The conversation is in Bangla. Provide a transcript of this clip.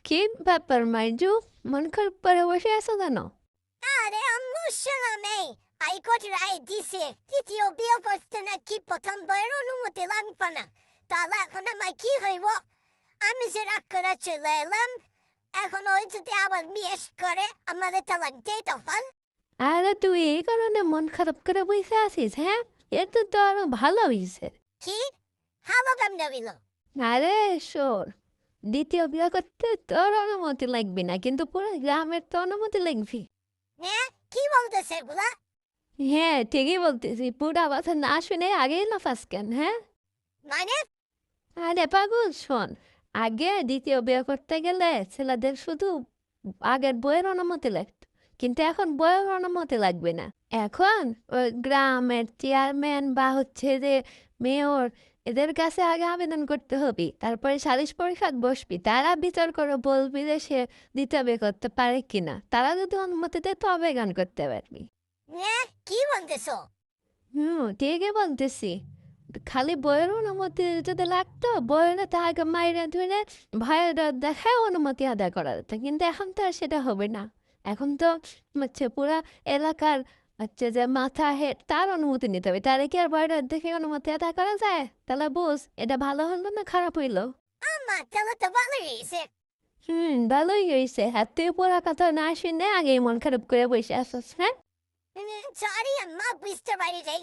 কি ব্যাপার মাইজু? মন খারাপ করে বসে আছো কেন? আরে আম্মু শোনো নেই হাইকোর্ট রায় দিছে তৃতীয় বিয়ে করতে নাকি প্রথম বইয়ের অনুমতি লাগবে না। তাহলে এখন আমার কি হইব? আমি যে রাগ করে চলে এলাম, এখন ওই যদি আবার বিয়ে করে আমাদের তালাক দেই তখন। আরে তুই এই কারণে মন খারাপ করে বসে আছিস, হ্যাঁ? এতে তো আরো ভালো হইছে। কি হালো কেমনে হইল? আরে শোন, দ্বিতীয় বিয়ে করতে তোর অনুমতি লাগবে না, কিন্তু পুরো গ্রামের তো অনুমতি লাগবে। হ্যাঁ কি বলতেছে এগুলা? হ্যাঁ, ঠিকই বলতেছি। পুরা কথা না শুনে আগেই লাফাস কেন, হ্যাঁ? মানে আরে পাগল শোন, আগে দ্বিতীয় বিয়ে করতে গেলে ছেলেদের শুধু আগের বইয়ের অনুমতি লাগতো, কিন্তু এখন বইয়ের অনুমতি লাগবে না। এখন ওই গ্রামের চেয়ারম্যান বা হচ্ছে যে মেয়র, এদের কাছে আগে আবেদন করতে হবে, তারপরে সালিশ পরিষদ বসবি, তারা বিচার করে বলবি যে সে দ্বিতীয় বিয়ে করতে পারে কিনা। তারা যদি অনুমতি দেয় তবে গান করতে পারবি। হ্যাঁ কি বলতেছো? ঠিকই বলতেছি। খালি বইয়ের অনুমতি যদি লাগতো, বইয়ের তো আগে মায়েরা ধরে ভয়ের দেখায় অনুমতি আদায় করা যেত, কিন্তু এখন তো আর সেটা হবে না। এখন তো হচ্ছে পুরা এলাকার হচ্ছে যে মাথা হেড, তার অনুমতি নিতে হবে। তারে কি আর বয়ের দেখে অনুমতি আদায় করা যায়? তাহলে বুঝ, এটা ভালো হলো না খারাপ হইলো? আমার তাহলে তো ভালোই হয়েছে। ভালোই হয়েছে। হাতে পুরা কথা না শুনে আগেই মন খারাপ করে বসে আসছ, হ্যাঁ? সরি আম্মা বুঝতে পারি যাই।